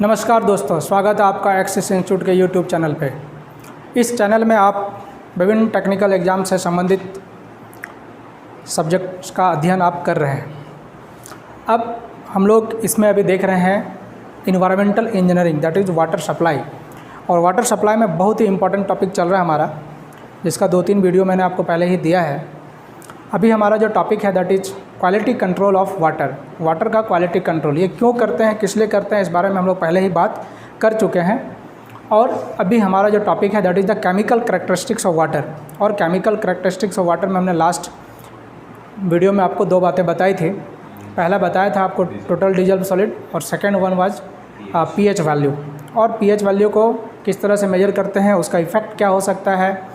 नमस्कार दोस्तों, स्वागत है आपका एक्सिस इंस्टीट्यूट के यूट्यूब चैनल पे। इस चैनल में आप विभिन्न टेक्निकल एग्ज़ाम से संबंधित सब्जेक्ट्स का अध्ययन आप कर रहे हैं। अब हम लोग इसमें अभी देख रहे हैं environmental engineering, that is water supply. और वाटर सप्लाई में बहुत ही इंपॉर्टेंट टॉपिक चल रहा है हमारा, जिसका 2-3 वीडियो मैंने आपको पहले ही दिया है। अभी हमारा जो टॉपिक है that is quality control of water. Water का क्वालिटी कंट्रोल ये क्यों करते हैं, किस लिए करते हैं, इस बारे में हम लोग पहले ही बात कर चुके हैं। और अभी हमारा जो टॉपिक है that is the chemical characteristics of water. और केमिकल करैक्टरिस्टिक्स ऑफ वाटर में हमने लास्ट वीडियो में आपको 2 बातें बताई थी। पहला बताया था आपको टोटल डिजॉल्व सॉलिड, और second one was pH value. और पीएच वैल्यू को किस तरह से मेजर करते हैं, उसका इफ़ेक्ट क्या हो सकता है,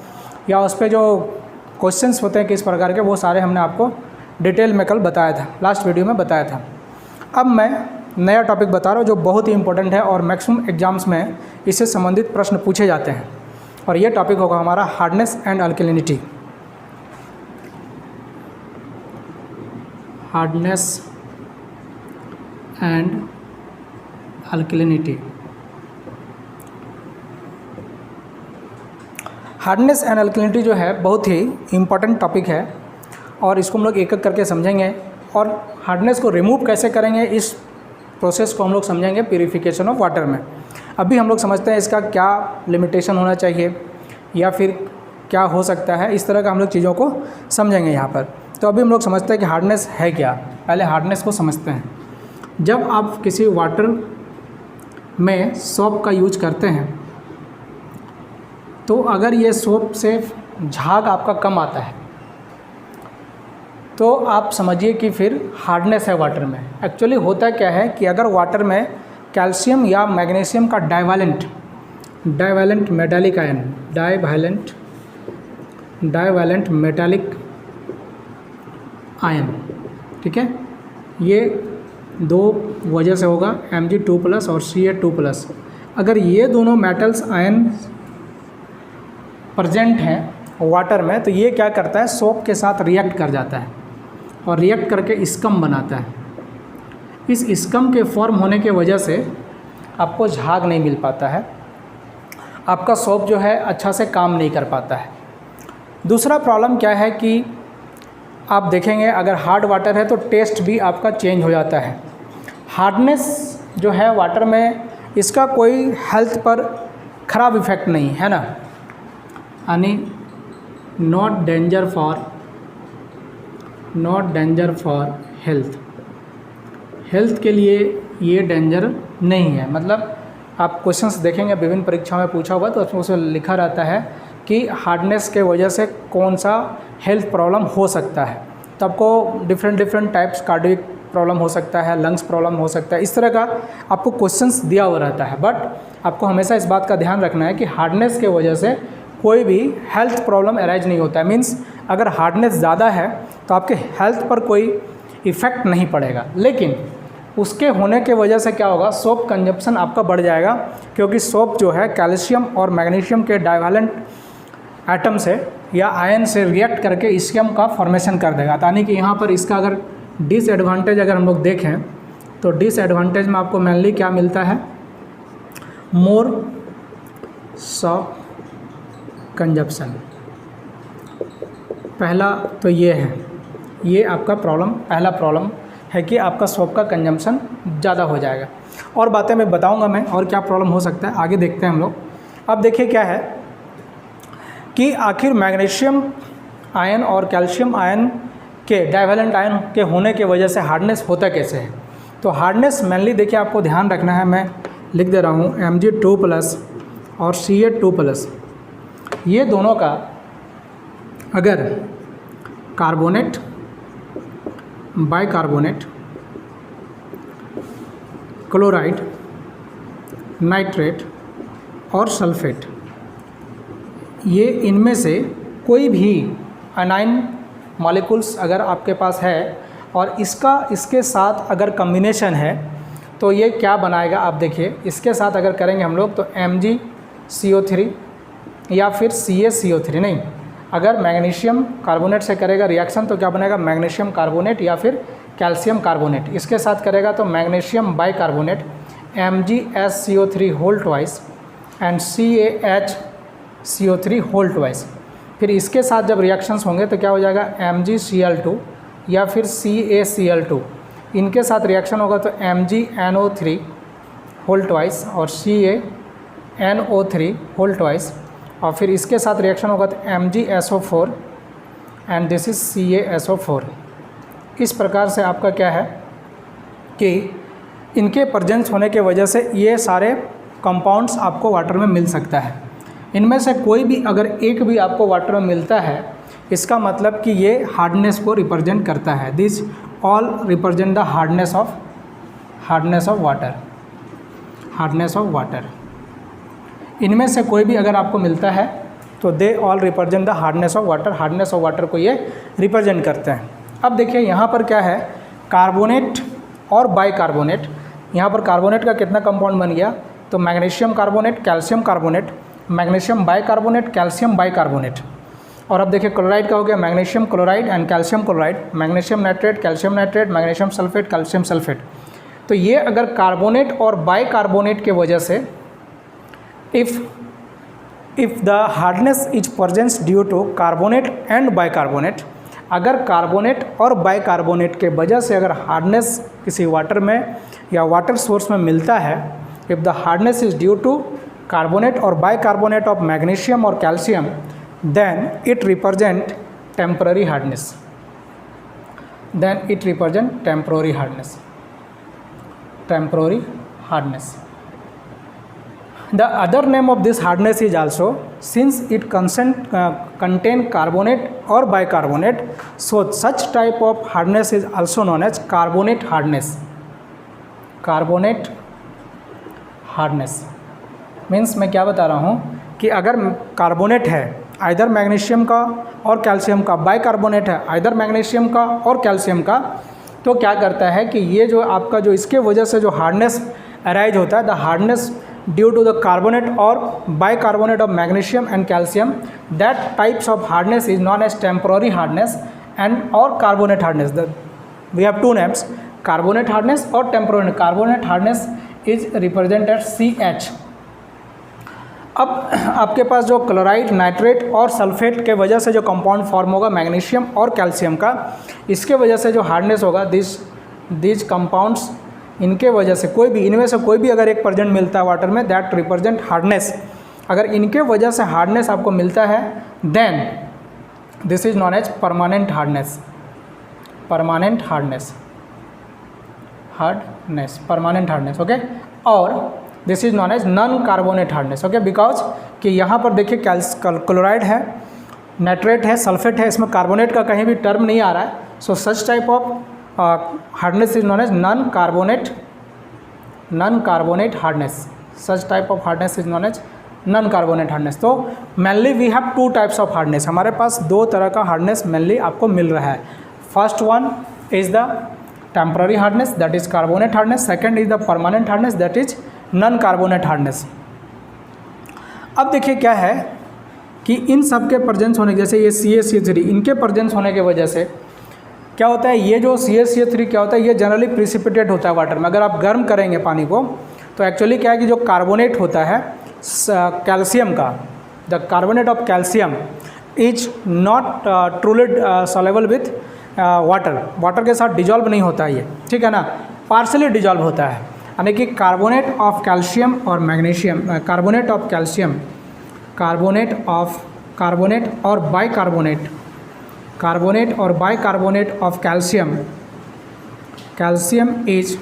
या उस पर जो क्वेश्चंस होते हैं किस प्रकार के, वो सारे हमने आपको डिटेल में कल बताया था, लास्ट वीडियो में बताया था। अब मैं नया टॉपिक बता रहा हूँ जो बहुत ही इंपॉर्टेंट है और मैक्सिमम एग्जाम्स में इससे संबंधित प्रश्न पूछे जाते हैं। और ये टॉपिक होगा हमारा hardness and alkalinity. Hardness and alkalinity. Hardness and alkalinity जो है बहुत ही इम्पॉर्टेंट टॉपिक है, और इसको हम लोग एक एक करके समझेंगे। और हार्डनेस को रिमूव कैसे करेंगे, इस प्रोसेस को हम लोग समझेंगे प्यूरिफिकेशन ऑफ वाटर में। अभी हम लोग समझते हैं इसका क्या लिमिटेशन होना चाहिए या फिर क्या हो सकता है, इस तरह का हम लोग चीज़ों को समझेंगे यहाँ पर। तो अभी हम लोग समझते हैं कि हार्डनेस है क्या। पहले हार्डनेस को समझते हैं। जब आप किसी वाटर में सोप का यूज करते हैं, तो अगर ये सोप से झाग आपका कम आता है तो आप समझिए कि फिर हार्डनेस है वाटर में। एक्चुअली होता क्या है कि अगर वाटर में कैल्शियम या मैग्नीशियम का divalent metallic ion, divalent metallic ion, ठीक है, ये 2 वजह से होगा, Mg2+ और Ca2+। अगर ये दोनों मेटल्स आयन प्रेजेंट हैं वाटर में, तो ये क्या करता है, सोप के साथ रिएक्ट कर जाता है और रिएक्ट करके स्कम बनाता है। इस स्कम के फॉर्म होने के वजह से आपको झाग नहीं मिल पाता है, आपका सोप जो है अच्छा से काम नहीं कर पाता है। दूसरा प्रॉब्लम क्या है कि आप देखेंगे अगर हार्ड वाटर है तो टेस्ट भी आपका चेंज हो जाता है। हार्डनेस जो है वाटर में, इसका कोई हेल्थ पर ख़राब इफ़ेक्ट नहीं है ना, यानी नॉट डेंजर फॉर हेल्थ के लिए ये डेंजर नहीं है। मतलब आप क्वेश्चंस देखेंगे विभिन्न परीक्षाओं में पूछा हुआ, तो उसमें लिखा रहता है कि हार्डनेस के वजह से कौन सा हेल्थ प्रॉब्लम हो सकता है। तो आपको डिफरेंट टाइप्स, कार्डियक प्रॉब्लम हो सकता है, लंग्स प्रॉब्लम हो सकता है, इस तरह का आपको क्वेश्चंस दिया हुआ रहता है। बट आपको हमेशा इस बात का ध्यान रखना है कि हार्डनेस के वजह से कोई भी हेल्थ प्रॉब्लम अराइज नहीं होता है। मीन्स अगर हार्डनेस ज़्यादा है तो आपके हेल्थ पर कोई इफ़ेक्ट नहीं पड़ेगा, लेकिन उसके होने के वजह से क्या होगा, सोप कंजप्शन आपका बढ़ जाएगा, क्योंकि सोप जो है कैल्शियम और मैग्नीशियम के डाइवैलेंट एटम से या आयन से रिएक्ट करके स्कम का फॉर्मेशन कर देगा। यानी कि यहाँ पर इसका अगर डिसएडवांटेज अगर हम लोग देखें तो डिसएडवांटेज में आपको मेनली क्या मिलता है, मोर सोप कंजप्शन। पहला तो ये है, ये आपका पहला प्रॉब्लम है कि आपका सोप का कंजम्पशन ज़्यादा हो जाएगा। और बातें मैं बताऊंगा मैं और क्या प्रॉब्लम हो सकता है, आगे देखते हैं हम लोग। अब देखिए क्या है कि आखिर मैग्नीशियम आयन और कैल्शियम आयन के डाइवैलेंट आयन के होने के वजह से हार्डनेस होता कैसे है। तो हार्डनेस मेनली देखिए आपको ध्यान रखना है, मैं लिख दे रहा हूँ Mg2+ और Ca2+, ये दोनों का अगर कार्बोनेट, बाइकार्बोनेट, क्लोराइड, नाइट्रेट और सल्फेट, ये इनमें से कोई भी अनाइन मॉलिक्यूल्स अगर आपके पास है और इसके साथ अगर कम्बिनेशन है, तो ये क्या बनाएगा, आप देखिए इसके साथ अगर करेंगे हम लोग तो MgCO3 या फिर CaCO3, नहीं, अगर मैग्नीशियम कार्बोनेट से करेगा रिएक्शन तो क्या बनेगा, मैग्नीशियम कार्बोनेट या फिर कैल्शियम कार्बोनेट। इसके साथ करेगा तो magnesium bicarbonate MgSCO3 whole twice and CaHCO3 whole twice. फिर इसके साथ जब रिएक्शंस होंगे तो क्या हो जाएगा, MgCl2 या फिर CaCl2, इनके साथ रिएक्शन होगा तो MgNO3 होल ट्वाइस और CaNO3 होल ट्वाइस, और फिर इसके साथ रिएक्शन होगा तो MgSO4 and this is CaSO4। इस प्रकार से आपका क्या है कि इनके प्रेजेंस होने के वजह से ये सारे कंपाउंड्स आपको वाटर में मिल सकता है। इनमें से कोई भी अगर एक भी आपको वाटर में मिलता है, इसका मतलब कि ये हार्डनेस को रिप्रेजेंट करता है। This all represent the hardness of water, hardness of water. इनमें से कोई भी अगर आपको मिलता है तो they all represent the hardness of water, hardness of water को ये रिप्रेजेंट करते हैं। अब देखिए यहाँ पर क्या है, कार्बोनेट और बाइकार्बोनेट। यहाँ पर कार्बोनेट का कितना कंपाउंड बन गया, तो magnesium carbonate, calcium carbonate, magnesium bicarbonate, calcium bicarbonate. और अब देखिए क्लोराइड का हो गया magnesium chloride and calcium chloride, magnesium nitrate, calcium nitrate, magnesium sulphate, calcium sulphate. तो ये अगर कार्बोनेट और बाइकार्बोनेट के वजह से if the hardness is presence due to carbonate and bicarbonate, अगर कार्बोनेट और बाइकार्बोनेट के वजह से अगर हार्डनेस किसी वाटर में या वाटर सोर्स में मिलता है, if the hardness is due to carbonate और बाइकार्बोनेट ऑफ मैग्नीशियम और calcium, then it represent temporary hardness, temporary hardness. The other name of this hardness is also, since it contain carbonate or bicarbonate, so such type of hardness is also known as carbonate hardness. Means मैं क्या बता रहा हूँ कि अगर carbonate है either magnesium का और कैल्शियम का, बाइकार्बोनेट है आइदर मैग्नीशियम का और कैल्शियम का, तो क्या करता है कि ये जो आपका जो इसके वजह से जो हार्डनेस अराइज होता है, the hardness due to the carbonate और bicarbonate of magnesium and calcium, that types of hardness is known as temporary hardness and और carbonate hardness. We have two names, carbonate hardness और temporary. Carbonate hardness is represented CH। अब आपके पास जो chloride, nitrate और sulphate के वजह से जो कंपाउंड फॉर्म होगा मैग्नीशियम और कैल्शियम का, इसके वजह से जो हार्डनेस होगा, दिस कंपाउंड्स, इनके वजह से कोई भी, इनमें से कोई भी अगर एक प्रेजेंट मिलता है वाटर में, दैट रिप्रेजेंट हार्डनेस। अगर इनके वजह से हार्डनेस आपको मिलता है, then this is known as permanent hardness, permanent hardness, okay. और this is known as non carbonate hardness, okay, because कि यहाँ पर देखिए क्लोराइड है, नाइट्रेट है, सल्फेट है, इसमें कार्बोनेट का कहीं भी टर्म नहीं आ रहा है। So such type of hardness is known as non carbonate hardness, such type of hardness is known as non carbonate hardness. तो mainly we have two types of hardness, हमारे पास दो तरह का हार्डनेस मेनली आपको मिल रहा है। First one is the temporary hardness, that is carbonate hardness. Second is the permanent hardness, that is non carbonate hardness. अब देखिए क्या है कि इन सब के प्रेजेंस होने जैसे ये CaCO3, इनके प्रेजेंस होने की वजह से क्या होता है, ये जो CaCO3 क्या होता है, ये जनरली प्रिसिपिटेट होता है वाटर में। अगर आप गर्म करेंगे पानी को तो एक्चुअली क्या है कि जो कार्बोनेट होता है कैल्शियम का, the carbonate of calcium is not truly soluble with water के साथ डिजॉल्व नहीं होता है ये, ठीक है ना, पार्शली डिजॉल्व होता है। यानी कि कार्बोनेट ऑफ कैल्शियम और मैग्नीशियम, कार्बोनेट और bicarbonate of calcium is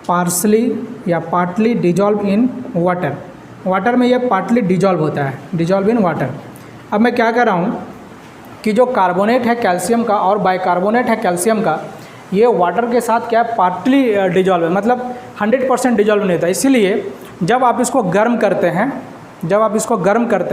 partially या पार्टली डिजॉल्व इन वाटर में ये पार्टली डिजॉल्व होता है, डिजॉल्व इन वाटर। अब मैं क्या कर रहा हूँ कि जो कार्बोनेट है कैल्शियम का और बाइकार्बोनेट है कैल्शियम का, ये वाटर के साथ क्या है, पार्टली डिजॉल्व है, मतलब 100% डिजॉल्व नहीं होता। इसीलिए जब आप इसको गर्म करते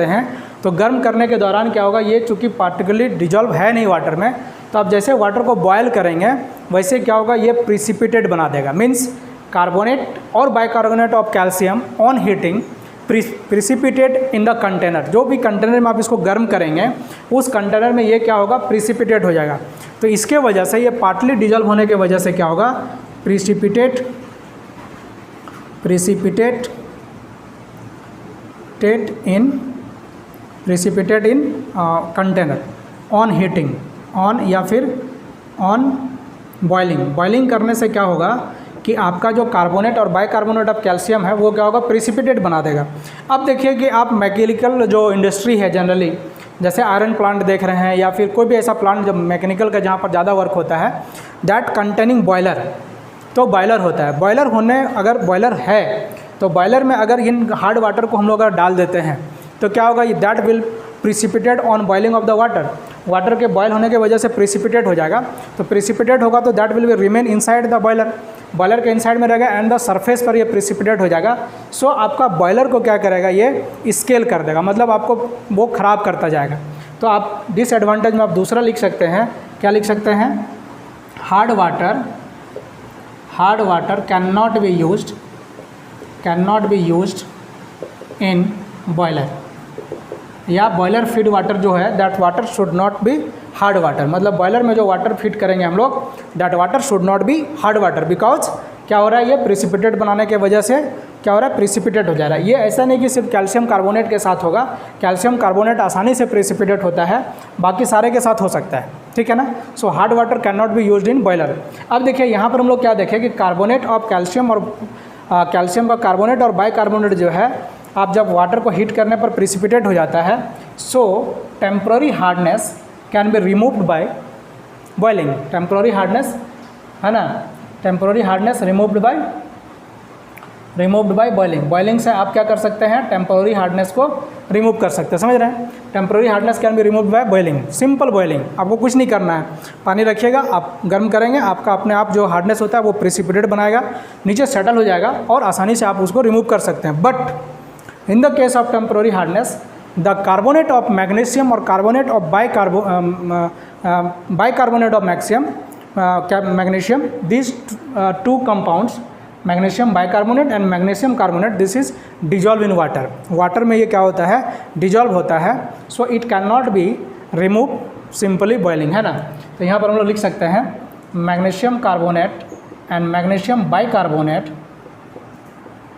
हैं तो गर्म करने के दौरान क्या होगा, ये चूँकि पार्टिकुलरली डिजॉल्व है नहीं वाटर में, तो आप जैसे वाटर को बॉयल करेंगे वैसे क्या होगा, ये प्रिसिपिटेट बना देगा। मीन्स कार्बोनेट और bicarbonate of calcium on heating precipitate in the container. जो भी कंटेनर में आप इसको गर्म करेंगे उस कंटेनर में ये क्या होगा, प्रिसिपिटेट हो जाएगा। तो इसके वजह से ये पार्टली डिजॉल्व होने के वजह से क्या होगा, precipitate precipitate in container on heating, on या फिर ऑन बॉइलिंग। बॉइलिंग करने से क्या होगा कि आपका जो कार्बोनेट और बाइकार्बोनेट ऑफ कैल्शियम है वो क्या होगा, प्रिसिपिटेट बना देगा। अब देखिए कि आप मैकेनिकल जो इंडस्ट्री है जनरली, जैसे आयरन प्लांट देख रहे हैं या फिर कोई भी ऐसा प्लांट जब मैकेनिकल का जहाँ पर ज़्यादा वर्क होता है, दैट कंटेनिंग बॉयलर, तो बॉयलर होता है। बॉयलर होने अगर बॉयलर है तो बॉयलर में अगर इन हार्ड वाटर को हम लोग अगर डाल देते हैं तो क्या होगा, that will precipitate on boiling of the water. Water के बॉयल होने की वजह से प्रिसिपिटेट हो जाएगा, तो प्रिसिपिटेट होगा तो that will be remain inside the boiler, boiler के इनसाइड में रहेगा एंड द सरफेस पर ये प्रिसिपिटेट हो जाएगा। सो आपका बॉयलर को क्या करेगा, ये स्केल कर देगा, मतलब आपको वो ख़राब करता जाएगा। तो आप डिसएडवांटेज में आप दूसरा लिख सकते हैं, क्या लिख सकते हैं, hard water can not be used in boiler, या बॉयलर फीड वाटर जो है that water should not be hard water, मतलब बॉयलर में जो वाटर फीड करेंगे हम लोग that water should not be hard water, because क्या हो रहा है, ये प्रिसिपिटेट बनाने के वजह से क्या हो रहा है, प्रिसिपिटेट हो जा रहा है। ये ऐसा नहीं कि सिर्फ कैल्शियम कार्बोनेट के साथ होगा, कैल्शियम कार्बोनेट आसानी से प्रिसिपिटेट होता है, बाकी सारे के साथ हो सकता है, ठीक है ना। So hard water can not be used in boiler. अब देखिए यहाँ पर हम लोग क्या देखें कि कार्बोनेट ऑफ कैल्शियम और कैल्शियम का कार्बोनेट और बाइकार्बोनेट जो है, आप जब वाटर को हीट करने पर प्रिसिपिटेट हो जाता है, so temporary hardness can be removed by boiling. Temporary hardness है ना, temporary hardness removed by boiling. Boiling से आप क्या कर सकते हैं, टेम्पररी हार्डनेस को रिमूव कर सकते हैं, समझ रहे हैं। Temporary hardness can be removed by boiling, simple boiling, आपको कुछ नहीं करना है। पानी रखिएगा, आप गर्म करेंगे, आपका अपने आप जो हार्डनेस होता है वो प्रिसिपिटेट बनाएगा, नीचे सेटल हो जाएगा और आसानी से आप उसको रिमूव कर सकते हैं। But in the case of temporary hardness, the carbonate of magnesium or carbonate of bicarbonate of magnesium, these two compounds, magnesium bicarbonate and magnesium carbonate, this is dissolved in water. Water में ये क्या होता है, dissolve होता है, so it cannot be removed simply boiling, है ना। तो यहाँ पर हम लोग लिख सकते हैं magnesium carbonate and magnesium bicarbonate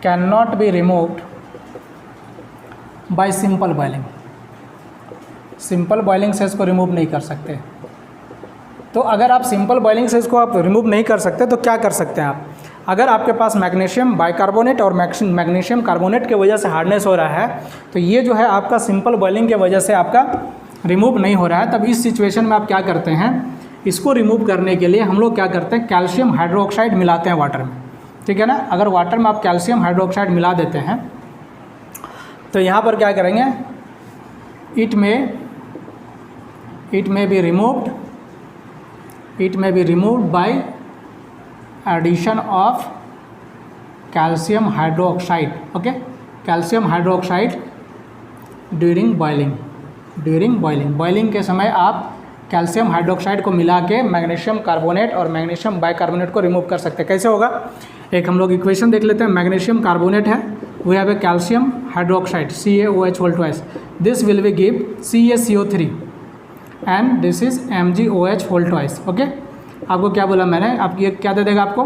cannot be removed bye simple boiling. Simple boiling से इसको रिमूव नहीं कर सकते। तो अगर आप सिंपल बॉइलिंग से इसको आप रिमूव नहीं कर सकते तो क्या कर सकते हैं आप, अगर आपके पास मैग्नीशियम बाइकार्बोनेट और मैग्नीशियम कार्बोनेट की वजह से हार्डनेस हो रहा है, तो ये जो है आपका सिंपल बॉइलिंग की वजह से आपका रिमूव नहीं हो रहा है, तब इस सिचुएशन में आप क्या करते हैं, इसको रिमूव करने के लिए हम लोग क्या करते हैं, कैल्शियम हाइड्रोक्साइड मिलाते हैं वाटर में, ठीक है ना। अगर वाटर में आप कैल्शियम हाइड्रोक्साइड मिला देते हैं तो यहाँ पर क्या करेंगे, it may be removed by addition of calcium hydroxide, okay, calcium hydroxide during boiling के समय आप कैल्शियम हाइड्रोक्साइड को मिला के मैग्नीशियम कार्बोनेट और मैग्नीशियम बाइकार्बोनेट को रिमूव कर सकते हैं। कैसे होगा, एक हम लोग इक्वेशन देख लेते हैं। मैग्नीशियम कार्बोनेट है, we have a calcium hydroxide CaOH whole twice, this will be give CaCO3 and this is MgOH whole twice, okay. आपको क्या बोला मैंने, आपकी ये क्या दे देगा आपको,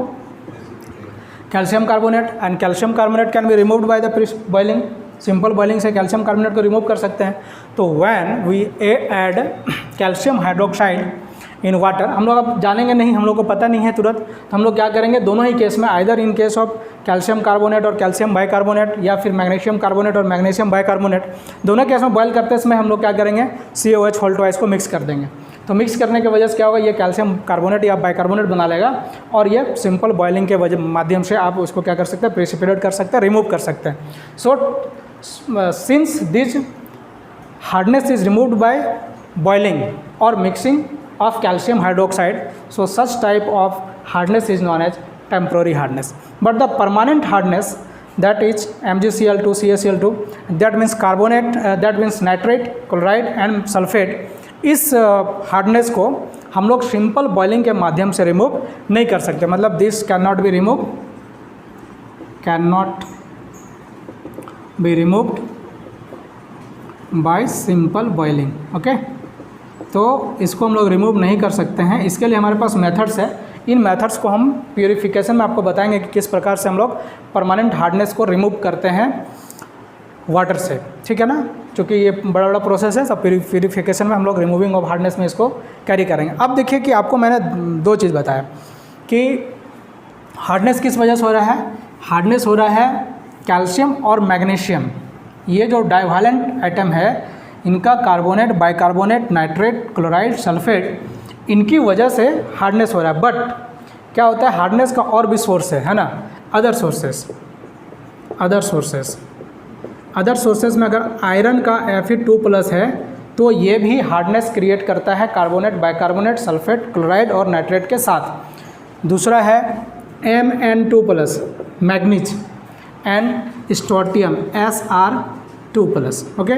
calcium carbonate, and calcium carbonate can be removed by the boiling. Simple boiling से कैल्शियम कार्बोनेट को रिमूव कर सकते हैं। तो when we add calcium hydroxide in water, हम लोग अब जानेंगे नहीं, हम लोग को पता नहीं है तुरंत, तो हम लोग क्या करेंगे, दोनों ही केस में, either in case of calcium carbonate और कैल्शियम बाइकार्बोनेट या फिर मैग्नीशियम कार्बोनेट और मैग्नीशियम बाइकार्बोनेट, दोनों केस में बॉयल करते समय हम लोग क्या करेंगे, CaOH होल ट्वाइस को मिक्स कर देंगे। तो मिक्स करने की वजह से क्या होगा, ये कैल्शियम कार्बोनेट या बाइकार्बोनेट बना लेगा और ये सिंपल बॉइलिंग के वजह माध्यम से आप उसको क्या कर सकते हैं, प्रिसिपिटेट कर सकते हैं, रिमूव कर सकते हैं। So since this hardness is removed by boiling और mixing of calcium hydroxide, so such type of hardness is known as temporary hardness. But the permanent hardness, that is MgCl2 CaCl2, that means carbonate, that means nitrate, chloride and sulfate, इस hardness को हम लोग simple boiling के माध्यम से remove नहीं कर सकते, मतलब this can not be removed bye simple boiling, okay. तो इसको हम लोग रिमूव नहीं कर सकते हैं, इसके लिए हमारे पास मेथड्स है। इन मेथड्स को हम प्यूरिफिकेशन में आपको बताएंगे कि किस प्रकार से हम लोग परमानेंट हार्डनेस को रिमूव करते हैं वाटर से, ठीक है ना, क्योंकि ये बड़ा बड़ा प्रोसेस है। सब प्यूरिफिकेशन में हम लोग रिमूविंग ऑफ हार्डनेस में इसको कैरी करेंगे। अब देखिए कि आपको मैंने दो चीज़ बताया कि हार्डनेस किस वजह से हो रहा है। हार्डनेस हो रहा है कैल्शियम और मैग्नीशियम, ये जो डाइवैलेंट एटम है इनका carbonate, bicarbonate, nitrate, chloride, sulphate, इनकी वजह से हार्डनेस हो रहा है। बट क्या होता है, हार्डनेस का और भी सोर्स है ना, अदर सोर्सेस में अगर आयरन का Fe2+ है तो ये भी हार्डनेस क्रिएट करता है कार्बोनेट, बाइकार्बोनेट, सल्फेट, क्लोराइड और नाइट्रेट के साथ। दूसरा है Mn2+, manganese, and strontium Sr2+, okay.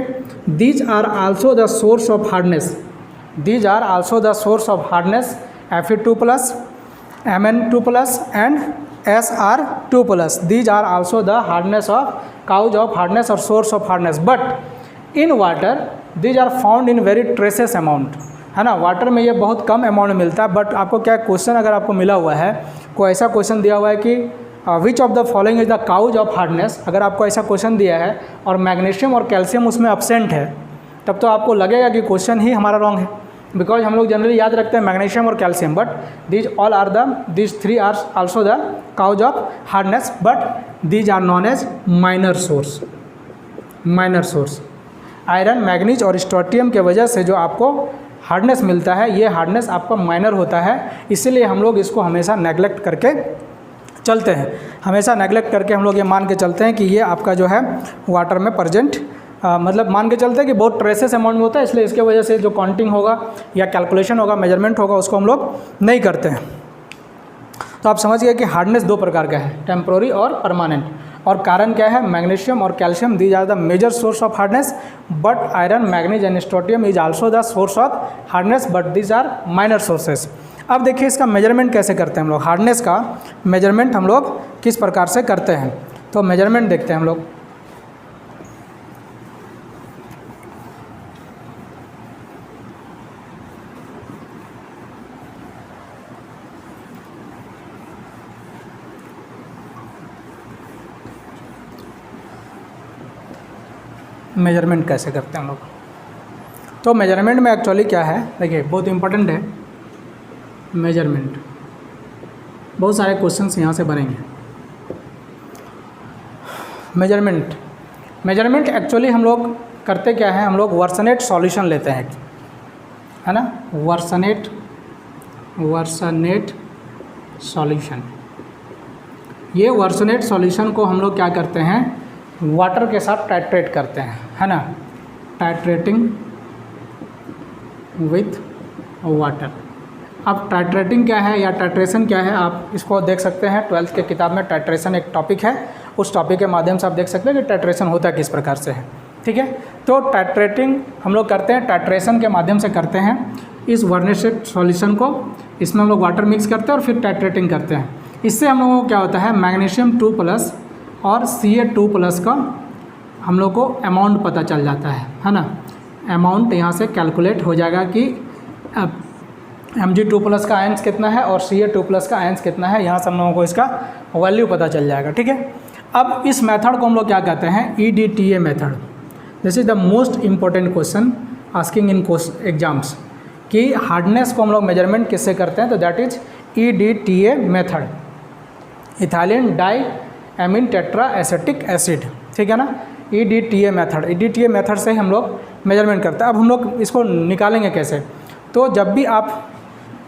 These are also the source of hardness. Fe2+, Mn2+ and Sr2+. These are also the cause of hardness or source of hardness. But in water these are found in very traces amount, है ना। Water में ये बहुत कम amount में मिलता है। But आपको क्या क्वेश्चन अगर आपको मिला हुआ है, कोई ऐसा क्वेश्चन दिया हुआ है कि which of the following is the cause of hardness, अगर आपको ऐसा क्वेश्चन दिया है और मैग्नीशियम और कैल्शियम उसमें एब्सेंट है, तब तो आपको लगेगा कि क्वेश्चन ही हमारा रॉन्ग है। बिकॉज हम लोग जनरली याद रखते हैं मैग्नीशियम और calcium, but these three are also the cause of hardness, but these are known as minor source. Iron, manganese और स्ट्रोटियम के वजह से जो आपको हार्डनेस मिलता है, ये हार्डनेस आपका माइनर होता है। इसीलिए हम लोग इसको हमेशा नेगलेक्ट करके चलते हैं, हम लोग ये मान के चलते हैं कि ये आपका जो है वाटर में प्रेजेंट, मतलब मान के चलते हैं कि बहुत ट्रेसेस अमाउंट में होता है, इसलिए इसके वजह से जो काउंटिंग होगा या कैलकुलेशन होगा, मेजरमेंट होगा, उसको हम लोग नहीं करते हैं। तो आप समझ गए कि हार्डनेस दो प्रकार का है, टेम्प्रोरी और परमानेंट। और कारण क्या है, मैग्नीशियम और calcium these are the major source of hardness, but iron, manganese and strontium is also the source of hardness, but these are minor sources. अब देखिए इसका मेजरमेंट कैसे करते हैं हम लोग, हार्डनेस का मेजरमेंट हम लोग किस प्रकार से करते हैं। तो मेजरमेंट देखते हैं हम लोग। मेजरमेंट कैसे करते हैं हम लोग। तो मेजरमेंट में एक्चुअली क्या है, देखिए बहुत इंपॉर्टेंट है मेजरमेंट, बहुत सारे क्वेश्चंस यहाँ से बनेंगे। मेजरमेंट एक्चुअली हम लोग करते क्या है, हम लोग वर्सनेट सॉल्यूशन लेते हैं, है ना, वर्सनेट सॉल्यूशन। ये वर्सनेट सॉल्यूशन को हम लोग क्या करते हैं, वाटर के साथ टाइट्रेट करते हैं, है ना, टाइट्रेटिंग विथ वाटर। अब टाइट्रेटिंग क्या है या टाइट्रेशन क्या है, आप इसको देख सकते हैं 12th के किताब में टाइट्रेशन एक टॉपिक है, उस टॉपिक के माध्यम से आप देख सकते हैं कि टाइट्रेशन होता है किस प्रकार से है, ठीक है। तो टाइट्रेटिंग हम लोग करते हैं, टाइट्रेशन के माध्यम से करते हैं इस वर्सनेट सॉल्यूशन को, इसमें हम लोग वाटर मिक्स करते हैं और फिर टाइट्रेटिंग करते हैं। इससे हम लोगों को क्या होता है, मैग्नीशियम 2+ और Ca2+ का हम लोग को अमाउंट पता चल जाता है ना। अमाउंट यहाँ से कैलकुलेट हो जाएगा कि Mg2+ का आयंस कितना है और Ca2+ का आयंस कितना है, यहाँ से हम लोगों को इसका वैल्यू पता चल जाएगा, ठीक है। अब इस मेथड को हम लोग क्या कहते हैं, EDTA method. This is the most important question asking in exams कि हार्डनेस को हम लोग मेजरमेंट किससे करते हैं, तो that is EDTA method, ethylene diamine tetra acetic acid, ठीक है ना। EDTA मेथड से हम लोग मेजरमेंट करते हैं। अब हम लोग इसको निकालेंगे कैसे, तो जब भी आप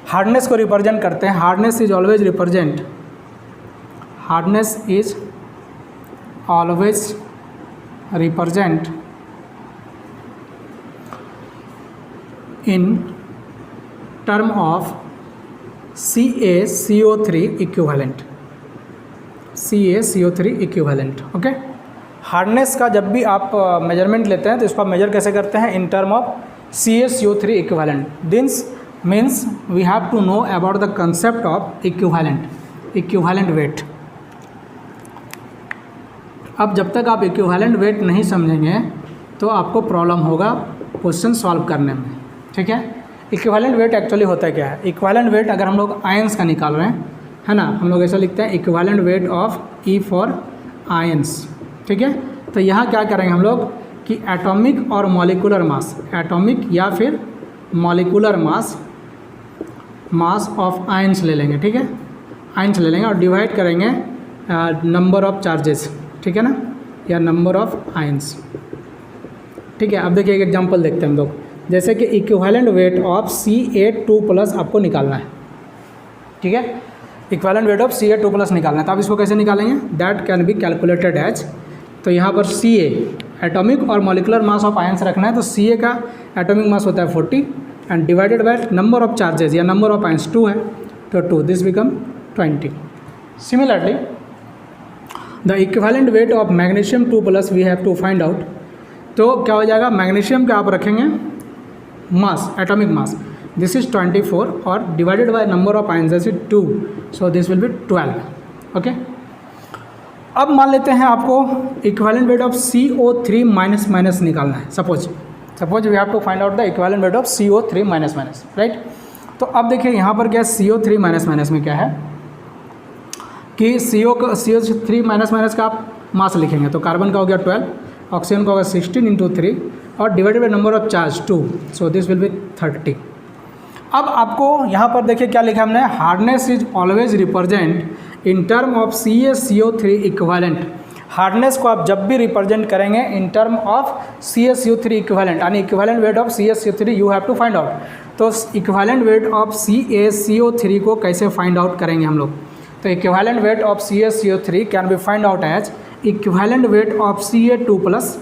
हार्डनेस को रिप्रेजेंट करते हैं, hardness is always represent in term of CaCO3 equivalent, okay. Hardness का जब भी आप मेजरमेंट लेते हैं तो इसको आप मेजर कैसे करते हैं, in term of CaCO3 equivalent. This means we have to know about the concept of equivalent weight. अब जब तक आप इक्विवेलेंट वेट नहीं समझेंगे तो आपको प्रॉब्लम होगा क्वेश्चन सॉल्व करने में, ठीक है। इक्विवेलेंट वेट एक्चुअली होता क्या है? इक्विवेलेंट वेट अगर हम लोग आयंस का निकाल रहे हैं, है ना, हम लोग ऐसा लिखते हैं equivalent weight of E for ions, ठीक है। तो यहाँ क्या करेंगे हम लोग कि एटॉमिक और मॉलिकुलर मास, एटॉमिक या फिर मॉलिकुलर मास ऑफ आयंस ले लेंगे, ठीक है, आयंस ले लेंगे और डिवाइड करेंगे नंबर ऑफ चार्जेस, ठीक है ना, या नंबर ऑफ आयंस, ठीक है। अब देखिए एक एग्जांपल देखते हैं हम लोग, जैसे कि इक्विवेलेंट वेट ऑफ Ca2+ आपको निकालना है, ठीक है, इक्विवेलेंट वेट ऑफ Ca2+ निकालना है। तो आप इसको कैसे निकालेंगे? That can be calculated as, तो यहाँ पर Ca एटॉमिक और मॉलिकुलर मास ऑफ आयंस रखना है, तो Ca का एटॉमिक मास होता है 40 and divided by number of charges या नंबर ऑफ आयंस 2 है, तो 2, this become 20। Similarly the equivalent weight of magnesium 2+ we have to find out. तो क्या हो जाएगा? मैग्नीशियम का आप रखेंगे mass, atomic mass, this is 24 और divided by number of ions is 2, so this will be 12। Okay, अब मान लेते हैं आपको equivalent weight of CO3 minus निकालना है। Suppose we have to find out the equivalent weight of CO3 minus, right. तो अब देखिए यहाँ पर क्या CO3 माइनस में क्या है कि CO3 माइनस का आप मास लिखेंगे, तो कार्बन का हो गया 12, ऑक्सीजन का होगा 16 × 3 और divided by number of charge 2, so this will be 30। अब आपको यहाँ पर देखिए क्या लिखा हमने, hardness is always represent in term of CaCO3 equivalent. Hardness को आप जब भी रिप्रेजेंट करेंगे in term of CaCO3 equivalent, यानी equivalent weight of CaCO3 you have to find out. तो इक्विवेलेंट वेट ऑफ CaCO3 को कैसे फाइंड आउट करेंगे हम लोग? तो equivalent weight of CaCO3 can be find out as equivalent weight of Ca2+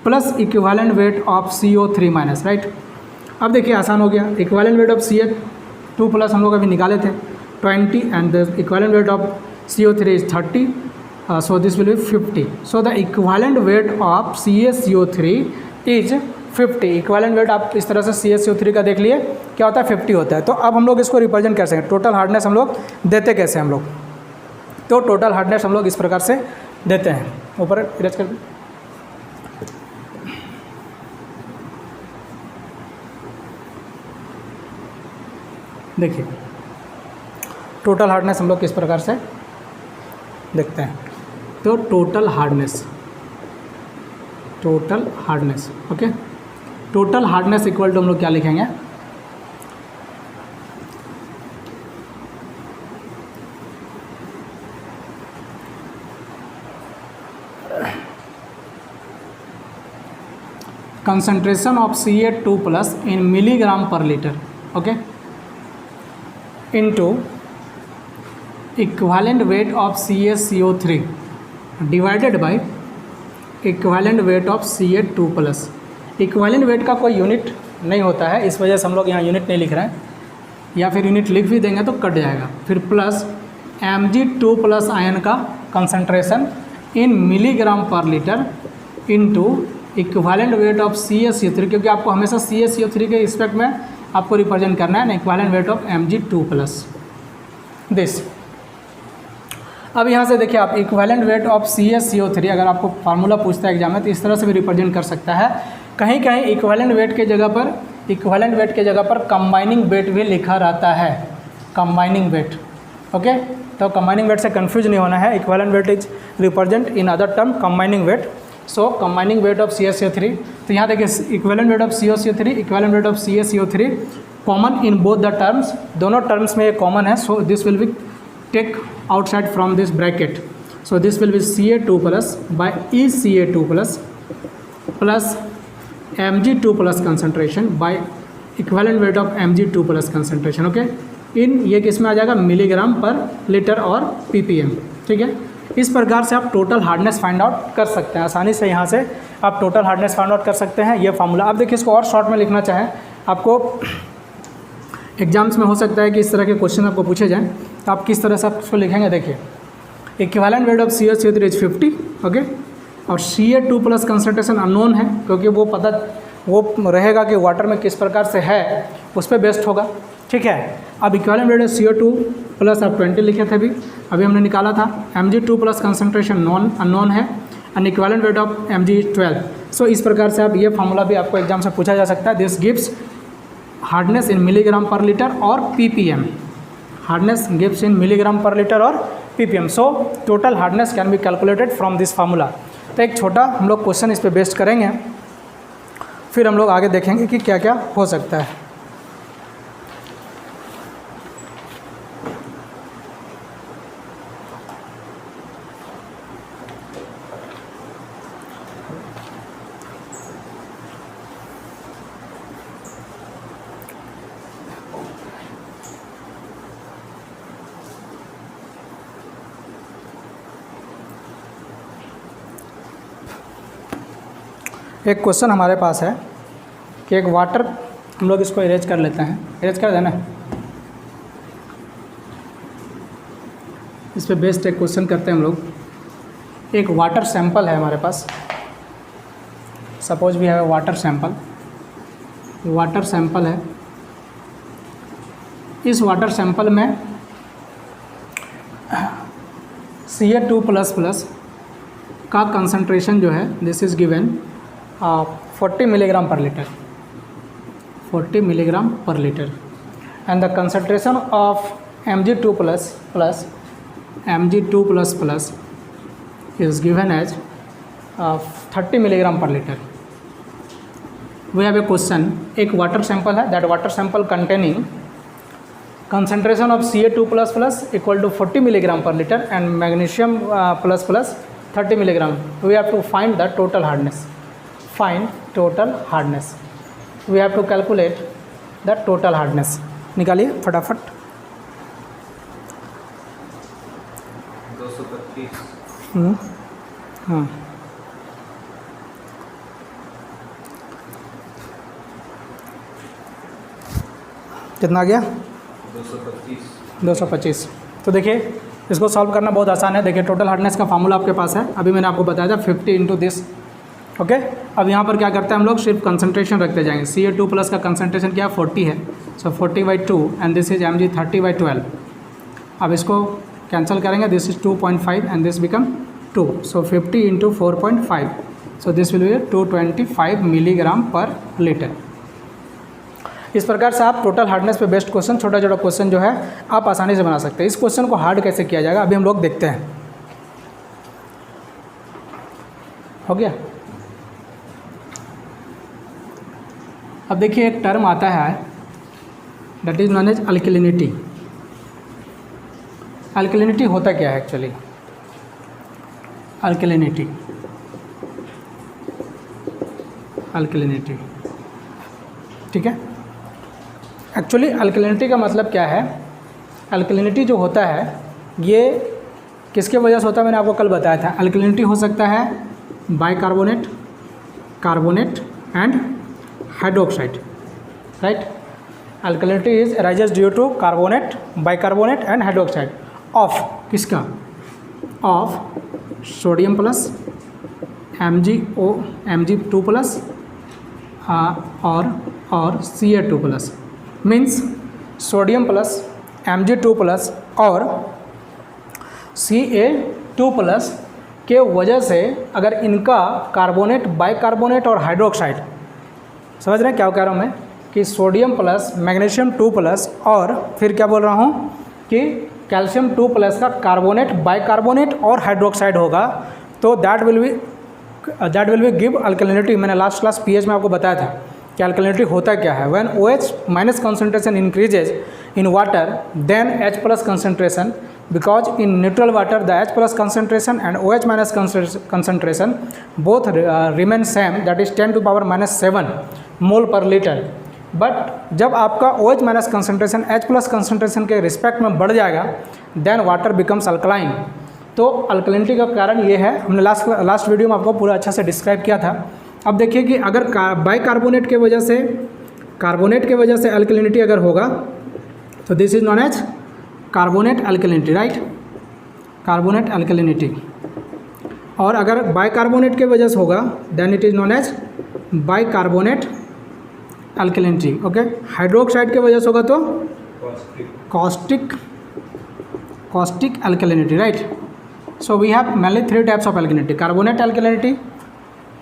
plus equivalent weight of CO3 minus, right. अब देखिए आसान हो गया, इक्विवेलेंट वेट ऑफ Ca2+ हम लोग अभी निकाले थे 20 and the equivalent weight of CO3 is 30, so this will B 50। So the equivalent weight of CaCO3 is 50। Equivalent weight आप इस तरह से CaCO3 का देख लिए क्या होता है, 50 होता है। तो अब हम लोग इसको रिप्रेजेंट कर सकते हैं, टोटल हार्डनेस हम लोग देते कैसे हम लोग? तो टोटल हार्डनेस हम लोग इस प्रकार से देते हैं, ऊपर इरेज कर देखिए, टोटल हार्डनेस हम लोग किस प्रकार से देखते हैं। तो total hardness, okay, total hardness equal to हम लोग क्या लिखेंगे, concentration of Ca2+ in milligram per liter, okay, into equivalent weight of CaCO3 divided by equivalent weight of Ca2+। Equivalent weight का कोई यूनिट नहीं होता है, इस वजह से हम लोग यहाँ यूनिट नहीं लिख रहे हैं, या फिर यूनिट लिख भी देंगे तो कट जाएगा। फिर प्लस Mg2+ आयन का concentration in milligram per litre into equivalent weight of CaCO3, क्योंकि आपको हमेशा CaCO3 के रिस्पेक्ट में आपको रिप्रेजेंट करना है ना, equivalent weight of Mg2+ this. अब यहाँ से देखिए आप इक्विवेलेंट वेट ऑफ CaCO3 अगर आपको फार्मूला पूछता है एग्जाम में, तो इस तरह से भी रिप्रेजेंट कर सकता है। कहीं कहीं इक्विवेलेंट वेट के जगह पर कंबाइनिंग वेट भी लिखा रहता है, कंबाइनिंग वेट, ओके। तो कंबाइनिंग वेट से कंफ्यूज नहीं होना है, equivalent weight is represent in other term combining weight. So combining weight of CaCO3, तो यहाँ देखिए equivalent weight of CaCO3, equivalent weight of CaCO3 common in both the terms, दोनों terms में ये कॉमन है। So this will be take outside from this bracket, so this will be Ca2+ by ECa2+ plus Mg2+ concentration by equivalent weight of Mg2+ concentration, okay, इन ये किस में आ जाएगा, milligram per litre और ppm, ठीक है। इस प्रकार से आप टोटल हार्डनेस फाइंड आउट कर सकते हैं, आसानी से यहाँ से आप टोटल हार्डनेस फाइंड आउट कर सकते हैं, ये फार्मूला। अब देखिए इसको और शॉर्ट में लिखना चाहें, आपको एग्जाम्स में हो सकता है कि इस तरह के क्वेश्चन आपको पूछे जाएं, तो आप किस तरह से आप इसको लिखेंगे, देखिए equivalent weight of CaCO3 is 50, okay, और Ca2+ कंसंट्रेशन अननोन है, क्योंकि वो रहेगा कि वाटर में किस प्रकार से है उस पर बेस्ड होगा, ठीक है। अब इक्विवेलेंट वेट ऑफ CO2+ आप 20 लिखे थे अभी हमने निकाला था। Mg2+ कंसंट्रेशन अननोन है and equivalent weight of Mg 12। सो इस प्रकार से आप ये फार्मूला भी आपको एग्जाम से पूछा जा सकता है। This gives hardness in milligram per litre और ppm. हार्डनेस गिव्स इन मिलीग्राम पर लीटर और ppm. So total hardness can be calculated from this formula. तो एक छोटा हम लोग क्वेश्चन इस पे बेस्ड करेंगे, फिर हम लोग आगे देखेंगे कि क्या क्या हो सकता है. एक क्वेश्चन हमारे पास है कि एक वाटर, हम लोग इसको इरेज कर लेते हैं, इरेज कर देना. इस पे बेस्ड एक क्वेश्चन करते हैं हम लोग. एक वाटर सैंपल है हमारे पास, suppose we have water sample. Water sample है, इस वाटर सैंपल में Ca2++ का कंसंट्रेशन जो है this is given 40 milligram per litre, 40 milligram per litre. And the concentration of Mg2++ is given as 30 milligram per litre. We have a question, एक water sample है, that water sample containing concentration of Ca2++ equal to 40 milligram per liter and magnesium ++ 30 milligram. We have to find the total hardness. Find total hardness. We have to calculate the total hardness. निकालिए फटाफट. 225. हाँ, कितना गया? 225. तो देखिए इसको solve करना बहुत आसान है. देखिए टोटल हार्डनेस का फार्मूला आपके पास है, अभी मैंने आपको बताया था 50 इंटू दिस. ओके, अब यहाँ पर क्या करते हैं हम लोग, सिर्फ कंसंट्रेशन रखते जाएंगे. Ca2+ का कंसंट्रेशन क्या 40 है, सो 40/2 एंड दिस इज Mg 30/12. अब इसको कैंसिल करेंगे, this is 2.5 and this become 2, so 50 into 4.5, so this will B 225 milligram per litre. इस प्रकार से आप टोटल हार्डनेस पे बेस्ड क्वेश्चन, छोटा छोटा क्वेश्चन जो है आप आसानी से बना सकते हैं. इस क्वेश्चन को हार्ड कैसे किया जाएगा अभी हम लोग देखते हैं. हो गया. अब देखिए एक टर्म आता है that is known as alkalinity. Alkalinity होता क्या है एक्चुअली? अल्कलिनिटी, अल्कलिनिटी, ठीक है. एक्चुअली अल्कलिनिटी का मतलब क्या है? अल्कलिनिटी जो होता है ये किसके वजह से होता है, मैंने आपको कल बताया था. अल्कलिनिटी हो सकता है bicarbonate, carbonate and hydroxide, right. Alkalinity is arises due to carbonate, bicarbonate and hydroxide of किसका? ऑफ सोडियम प्लस Mg2+ और Ca2+. Means sodium plus Mg2+ और Ca2+ के वजह से अगर इनका कार्बोनेट, बाइकार्बोनेट और हाइड्रोक्साइड, समझ रहे हैं क्या कह रहा हूँ मैं, कि सोडियम प्लस मैग्नीशियम 2+ और फिर क्या बोल रहा हूँ कि कैल्शियम 2+ का कार्बोनेट, बाइकार्बोनेट और हाइड्रोक्साइड होगा, तो that will be give alkalinity. मैंने लास्ट क्लास पीएच में आपको बताया था कि अल्कलिनिटी होता क्या है. When OH- concentration increases in water then H+ concentration, because in neutral water the H+ concentration and OH- concentration both remain same, that is 10⁻⁻7 मोल पर लीटर. बट जब आपका OH- कंसंट्रेशन H+ कंसंट्रेशन के respect में बढ़ जाएगा then water becomes alkaline. तो alkalinity का कारण ये है, हमने लास्ट वीडियो में आपको पूरा अच्छा से डिस्क्राइब किया था. अब देखिए कि अगर बाइकार्बोनेट के वजह से, कार्बोनेट के वजह से अल्कलिनिटी अगर होगा तो this is known as carbonate alkalinity, right. Carbonate alkalinity. और अगर बाइकार्बोनेट के वजह से होगा then it is known as bicarbonate alkalinity. Okay. Hydroxide के वजह से होगा तो caustic alkalinity, right. So we have mainly 3 types of alkalinity: carbonate alkalinity,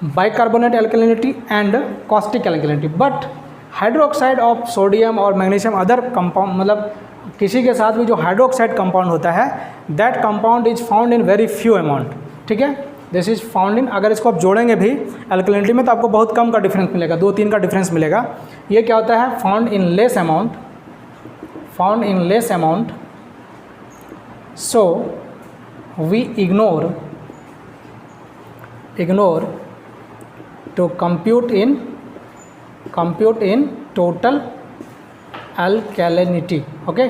bicarbonate alkalinity and caustic alkalinity. But hydroxide of sodium और मैग्नीशियम अदर कंपाउंड, मतलब किसी के साथ भी जो हाइड्रोक्साइड कंपाउंड होता है, that compound is found in very few amount, ठीक है, दिस इज फाउंड इन, अगर इसको आप जोड़ेंगे भी अल्कलिनिटी में तो आपको बहुत कम का डिफरेंस मिलेगा, 2-3 का डिफरेंस मिलेगा। ये क्या होता है, found in less amount, found in less amount, so we ignore to compute in total alkalinity, okay.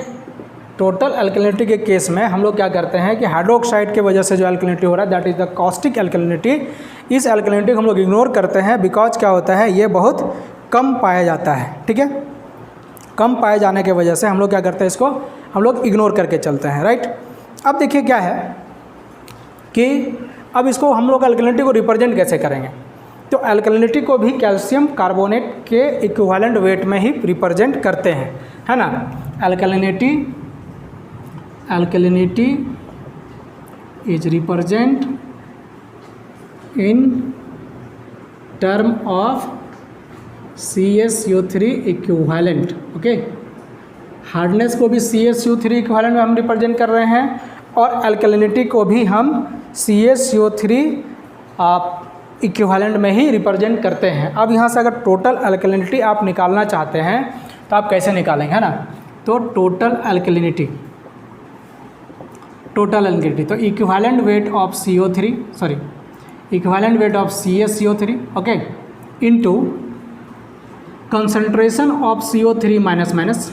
Total alkalinity के केस में हम लोग क्या करते हैं कि हाइड्रोक्साइड के वजह से जो अल्कलिनिटी हो रहा है that is the caustic alkalinity, इस अल्कलिनिटी को हम लोग इग्नोर करते हैं बिकॉज क्या होता है, ये बहुत कम पाया जाता है, ठीक है। कम पाए जाने के वजह से हम लोग क्या करते हैं, इसको हम लोग इग्नोर करके चलते हैं, राइट। अब देखिए क्या है कि अब इसको हम लोग अल्कलिनिटी को रिप्रेजेंट कैसे करेंगे, तो अल्कलिनिटी को भी कैल्शियम कार्बोनेट के इक्विवेलेंट वेट में ही रिप्रेजेंट करते हैं, है ना। Alkalinity is represent in term of CaSO3 equivalent, okay. Hardness को भी CaSO3 इक्विवेलेंट में हम रिप्रेजेंट कर रहे हैं और अल्कलिनिटी को भी हम CaSO3 इक्विवेलेंट में ही रिप्रेजेंट करते हैं। अब यहाँ से अगर टोटल अल्कलिनिटी आप निकालना चाहते हैं तो आप कैसे निकालेंगे, है ना। तो टोटल अल्कलिनिटी तो equivalent weight of equivalent weight of CaSO3, okay, into concentration of CO3 minus,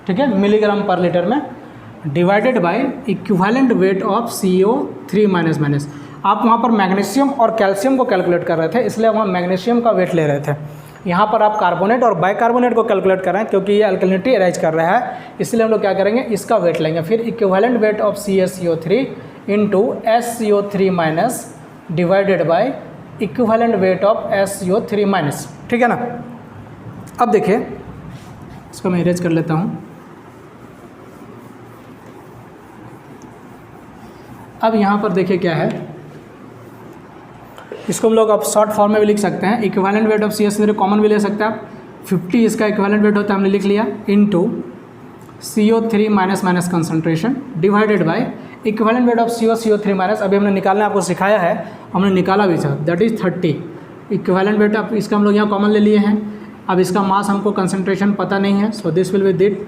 ठीक है, मिलीग्राम पर लीटर में, divided by equivalent weight of CO3 minus. आप वहाँ पर मैग्नीशियम और कैल्शियम को कैलकुलेट कर रहे थे, इसलिए वहाँ मैग्नीशियम का वेट ले रहे थे। यहाँ पर आप कार्बोनेट और बाइकार्बोनेट को कैलकुलेट कर रहे हैं क्योंकि ये अल्कलिनिटी अराइज कर रहा है, इसलिए हम लोग क्या करेंगे, इसका वेट लेंगे। फिर equivalent weight of CaSO3 into SCO3 minus divided by equivalent weight of SCO3 minus, ठीक है ना। अब देखिए इसको मैं इरेज कर लेता हूँ। अब यहाँ पर देखिए क्या है, इसको हम लोग अब शॉर्ट फॉर्म में भी लिख सकते हैं। Equivalent weight of CaSO3 common भी ले सकते हैं आप, 50 इसका इक्विवेलेंट वेट होता है, हमने लिख लिया, into CO3 minus concentration divided by equivalent weight of CO3 minus, अभी हमने निकालना आपको सिखाया है, हमने निकाला भी था, दैट इज़ 30 इक्विवेलेंट वेट। अब इसका हम लोग यहाँ कॉमन ले लिए हैं। अब इसका मास हमको कंसंट्रेशन पता नहीं है, सो दिस विल बी दिट,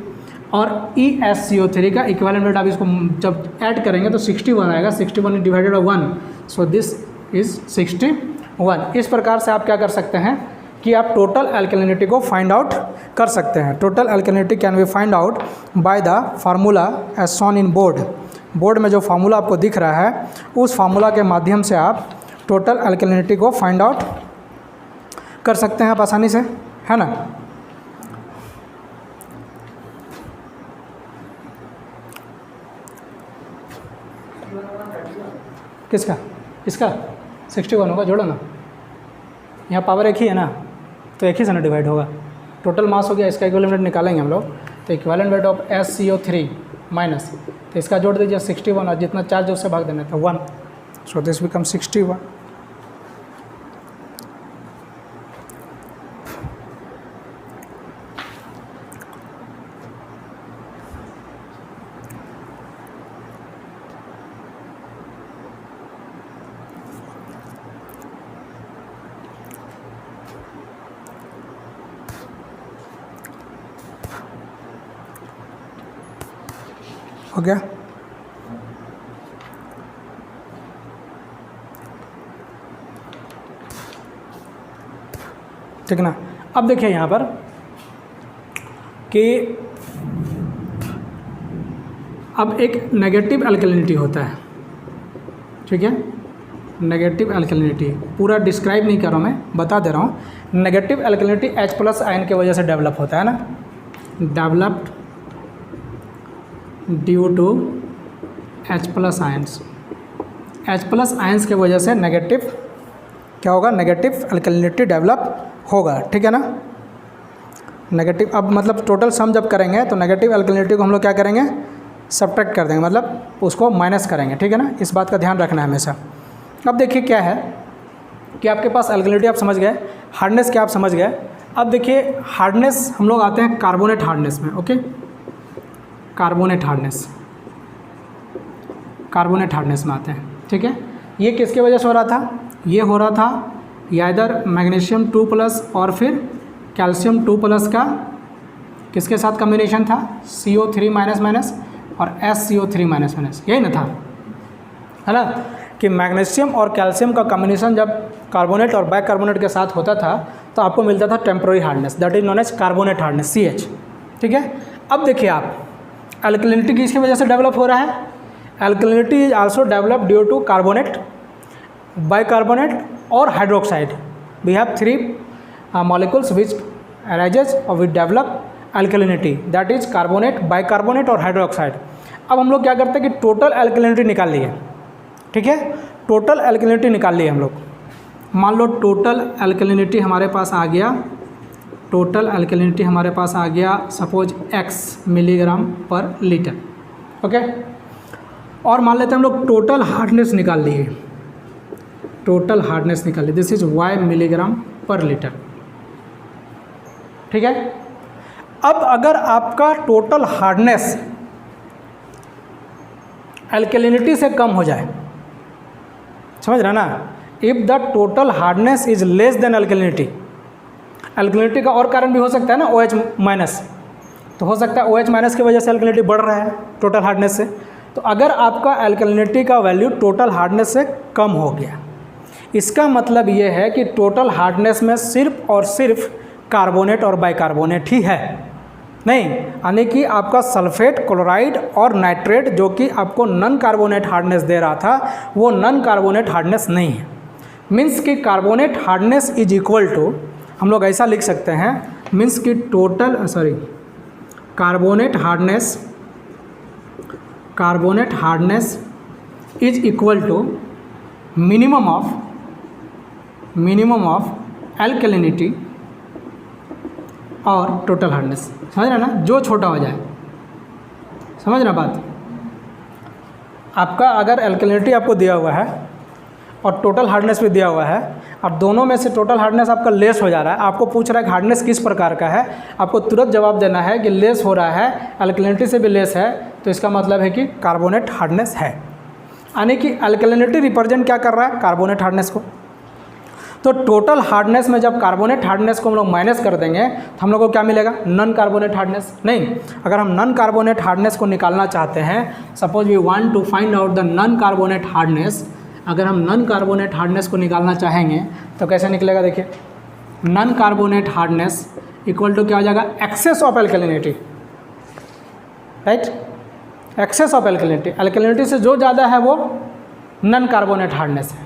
और ESCO3 का इक्विवेलेंट वेट आप इसको जब ऐड करेंगे तो 61 आएगा, 61 divided by 1, so this is 61। इस प्रकार से आप क्या कर सकते हैं कि आप टोटल अल्कलिनिटी को फाइंड आउट कर सकते हैं। Total alkalinity can be find out by the formula as shown in board में जो फार्मूला आपको दिख रहा है, उस फार्मूला के माध्यम से आप टोटल अल्कलिनिटी को फाइंड आउट कर सकते हैं आप आसानी से, है ना। किसका, इसका 61 होगा, जोड़ो ना, यहाँ पावर एक ही है ना, तो एक ही से ना डिवाइड होगा, टोटल मास हो गया, इसका इक्विवेलेंट वेट निकालेंगे हम लोग, तो equivalent weight of SCO3 minus, तो इसका जोड़ दीजिए 61 और जितना चार्ज उससे भाग देना था 1, सो दिस बिकम 61। हो गया। ठीक ना। अब देखिए यहाँ पर कि अब एक नेगेटिव अल्कलिनिटी होता है, ठीक है, नेगेटिव अल्कलिनिटी पूरा डिस्क्राइब नहीं कर रहा हूँ मैं, बता दे रहा हूँ। नेगेटिव अल्कलिनिटी H+ आयन की वजह से डेवलप होता है ना, developed due to H+ ions. H+ ions की वजह से नेगेटिव क्या होगा, नेगेटिव अल्कलिनिटी डेवलप होगा, ठीक है ना। नेगेटिव, अब मतलब टोटल सम जब करेंगे तो नेगेटिव अल्कलिनिटी को हम लोग क्या करेंगे, सब्ट्रैक्ट कर देंगे, मतलब उसको माइनस करेंगे, ठीक है ना। इस बात का ध्यान रखना है हमेशा। अब देखिए क्या है कि आपके पास अल्कलिनिटी आप समझ गए, हार्डनेस क्या आप समझ गए, अब देखिए हार्डनेस, हम लोग आते हैं कार्बोनेट हार्डनेस में। Okay, carbonate hardness, carbonate hardness में आते हैं। ठीक है, ये किसके वजह से हो रहा था? ये हो रहा था या इधर मैग्नीशियम 2+ और फिर कैल्शियम 2+ का किसके साथ कम्बिनेशन था? CO3- और SCO3-, यही ना था, है ना, कि मैग्नीशियम और कैल्शियम का कम्बिनेशन जब कार्बोनेट और बाइकार्बोनेट के साथ होता था तो आपको मिलता था temporary hardness, that is known as carbonate hardness, CH। ठीक है, अब देखिए आप, अल्कलिनिटी किसकी वजह से डेवलप हो रहा है? Alkalinity is also develop due to carbonate, bicarbonate और hydroxide. We have 3 molecules which arises or we develop alkalinity, that is carbonate, bicarbonate और हाइड्रोक्साइड। अब हम लोग क्या करते हैं कि टोटल अल्कलिनिटी निकाल लिए। ठीक है, टोटल अल्कलिनिटी निकाल लिए हम लोग। मान लो टोटल अल्कलिनिटी हमारे पास आ गया, टोटल अल्कलिनिटी हमारे पास आ गया suppose x milligram per litre. Okay, और मान लेते हैं हम लोग टोटल हार्डनेस निकाल लिए, टोटल हार्डनेस निकाल ली, this is y milligram per litre. ठीक है, अब अगर आपका टोटल हार्डनेस अल्कलिनिटी से कम हो जाए, समझ रहे ना, if the total hardness is less than alkalinity, alkalinity का और कारण भी हो सकता है ना, OH-, तो हो सकता है OH- की वजह से अल्कलिनिटी बढ़ रहा है टोटल हार्डनेस से। तो अगर आपका अल्कलिनिटी का वैल्यू टोटल हार्डनेस से कम हो गया, इसका मतलब ये है कि टोटल हार्डनेस में सिर्फ और सिर्फ कार्बोनेट और बाइकार्बोनेट ही है, नहीं, यानी कि आपका सल्फेट, क्लोराइड और नाइट्रेट जो कि आपको नॉन कार्बोनेट हार्डनेस दे रहा था, वो नॉन कार्बोनेट हार्डनेस नहीं है। मीन्स कि carbonate hardness is equal to, हम लोग ऐसा लिख सकते हैं, मीन्स कि total carbonate hardness is equal to minimum of alkalinity और टोटल हार्डनेस। समझ रहे ना, जो छोटा हो जाए, समझ रहे बात। आपका अगर अल्कलिनिटी आपको दिया हुआ है और टोटल हार्डनेस भी दिया हुआ है, और दोनों में से टोटल हार्डनेस आपका लेस हो जा रहा है, आपको पूछ रहा है कि हार्डनेस किस प्रकार का है, आपको तुरंत जवाब देना है कि लेस हो रहा है, अल्कलिनिटी से भी लेस है, तो इसका मतलब है कि कार्बोनेट हार्डनेस है। यानी कि अल्कलिनिटी रिप्रेजेंट क्या कर रहा है? कार्बोनेट हार्डनेस को। तो टोटल हार्डनेस में जब कार्बोनेट हार्डनेस को हम लोग माइनस कर देंगे तो हम लोग को क्या मिलेगा? Non carbonate hardness. नहीं, अगर हम नॉन कार्बोनेट हार्डनेस को निकालना चाहते हैं, suppose we want to find out the non carbonate hardness, अगर हम नॉन कार्बोनेट हार्डनेस को निकालना चाहेंगे तो कैसे निकलेगा? देखिए, non carbonate hardness equal to क्या हो जाएगा? Excess of alkalinity, right, excess of alkalinity. Alkalinity से जो ज़्यादा है वो नॉन कार्बोनेट हार्डनेस है,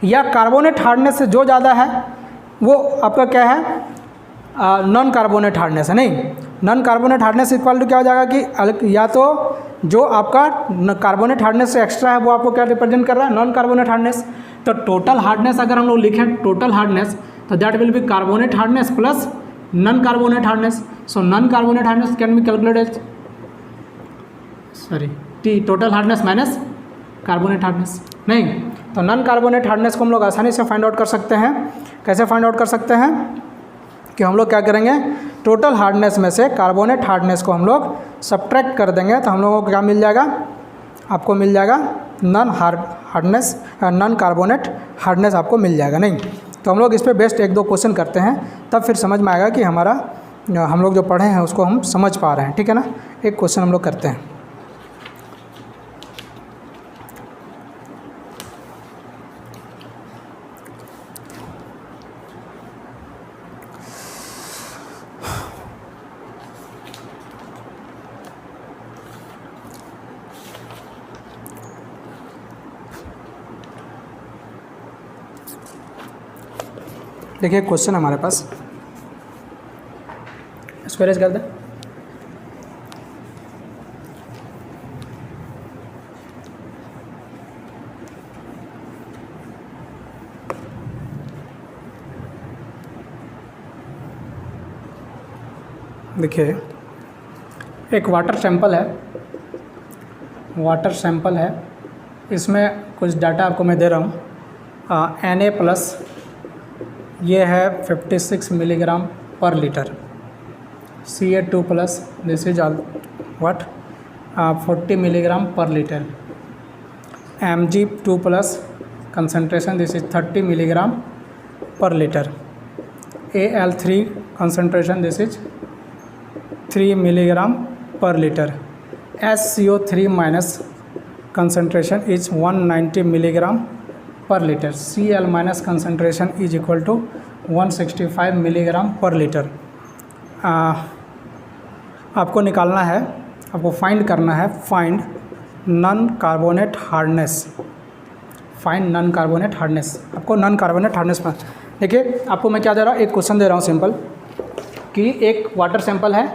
या कार्बोनेट हार्डनेस से जो ज़्यादा है वो आपका क्या है? नॉन कार्बोनेट हार्डनेस है। नहीं, non carbonate hardness equal to क्या हो जाएगा कि या तो जो आपका कार्बोनेट हार्डनेस से एक्स्ट्रा है वो आपको क्या रिप्रेजेंट कर रहा है? Non carbonate hardness. तो टोटल हार्डनेस अगर हम लोग लिखें टोटल हार्डनेस, तो that will B carbonate hardness plus non carbonate hardness. So non carbonate hardness can be calculated T total hardness minus carbonate hardness. नहीं, तो नॉन कार्बोनेट हार्डनेस को हम लोग आसानी से फाइंड आउट कर सकते हैं। कैसे फाइंड आउट कर सकते हैं? कि हम लोग क्या करेंगे, टोटल हार्डनेस में से कार्बोनेट हार्डनेस को हम लोग सब्ट्रैक्ट कर देंगे, तो हम लोगों को क्या मिल जाएगा? आपको मिल जाएगा नॉन कार्बोनेट हार्डनेस आपको मिल जाएगा। नहीं, तो हम लोग इस पर बेस्ट 1-2 क्वेश्चन करते हैं, तब फिर समझ में आएगा कि हमारा हम लोग जो पढ़े हैं उसको हम समझ पा रहे हैं। ठीक है ना, एक क्वेश्चन हम लोग करते हैं। देखिए क्वेश्चन हमारे पास, इसको रेज कर दें। देखिए एक वाटर सैंपल है, इसमें कुछ डाटा आपको मैं दे रहा हूँ। Na+, ये है 56 milligram per liter. Ca2 plus, this is all what 40 milligram per liter. Mg2 plus concentration, this is 30 milligram per liter. Al3 concentration, this is 3 milligram per liter. SCO3 minus concentration is 190 milligram per liter. Cl minus concentration is equal to 165 milligram per liter. आपको निकालना है, आपको find करना है, find non carbonate hardness, find non carbonate hardness. आपको non carbonate hardness पर देखिए, आपको मैं क्या दे रहा हूँ, एक क्वेश्चन दे रहा हूँ सिंपल कि एक वाटर सैंपल है,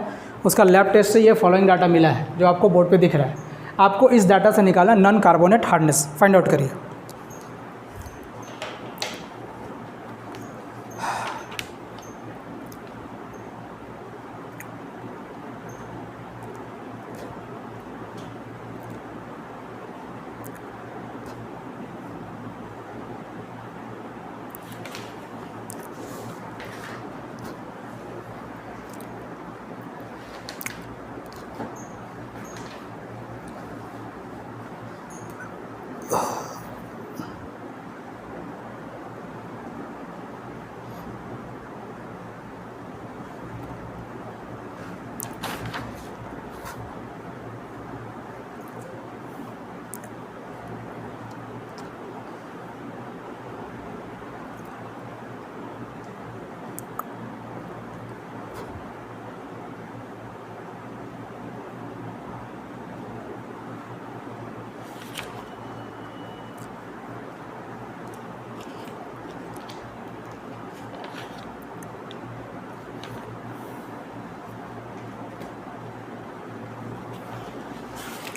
उसका लैब टेस्ट से ये फॉलोइंग डाटा मिला है जो आपको बोर्ड पे दिख रहा है। आपको इस डाटा से निकालना non carbonate hardness, find out करिए।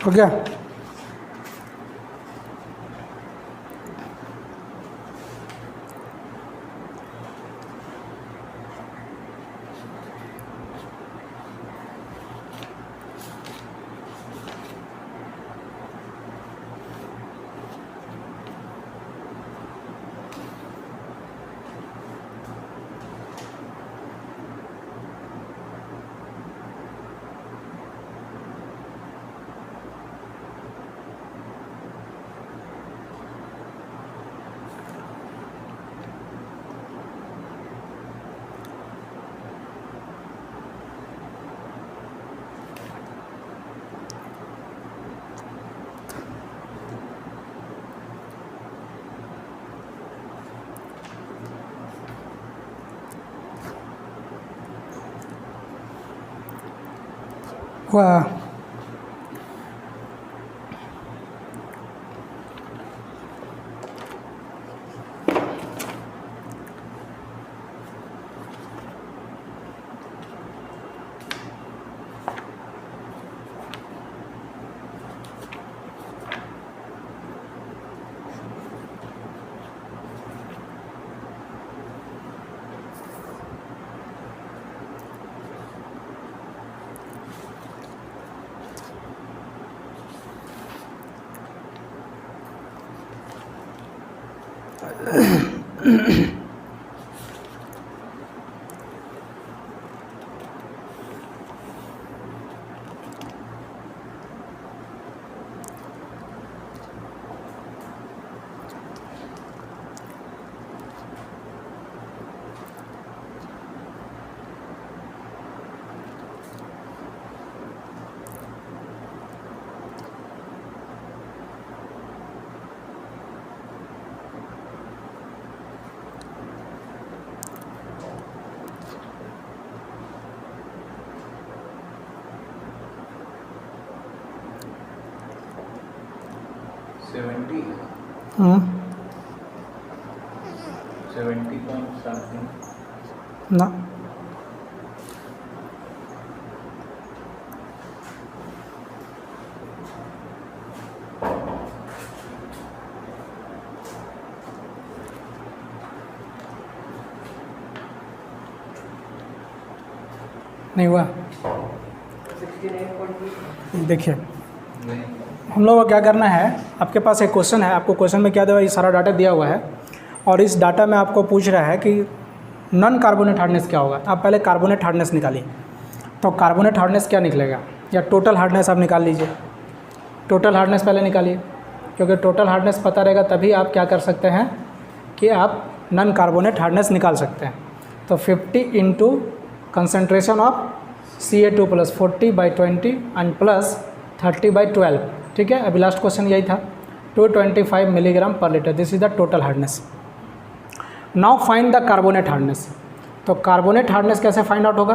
हो गया? वाह, हाँ 70 point something ना नहीं हुआ। देखिए, हम लोग को क्या करना है, आपके पास एक क्वेश्चन है, आपको क्वेश्चन में क्या दिया, ये सारा डाटा दिया हुआ है और इस डाटा में आपको पूछ रहा है कि नॉन कार्बोनेट हार्डनेस क्या होगा। आप पहले कार्बोनेट हार्डनेस निकालिए, तो कार्बोनेट हार्डनेस क्या निकलेगा, या टोटल हार्डनेस आप निकाल लीजिए। टोटल हार्डनेस पहले निकालिए, क्योंकि टोटल हार्डनेस पता रहेगा तभी आप क्या कर सकते हैं कि आप नॉन कार्बोनेट हार्डनेस निकाल सकते हैं। तो 50 into concentration of Ca2 plus 40/20 and plus 30/12, ठीक है। अभी लास्ट क्वेश्चन यही था, 225 milligram per litre, this is the total hardness. Now find the carbonate hardness. तो कार्बोनेट हार्डनेस कैसे फाइंड आउट होगा,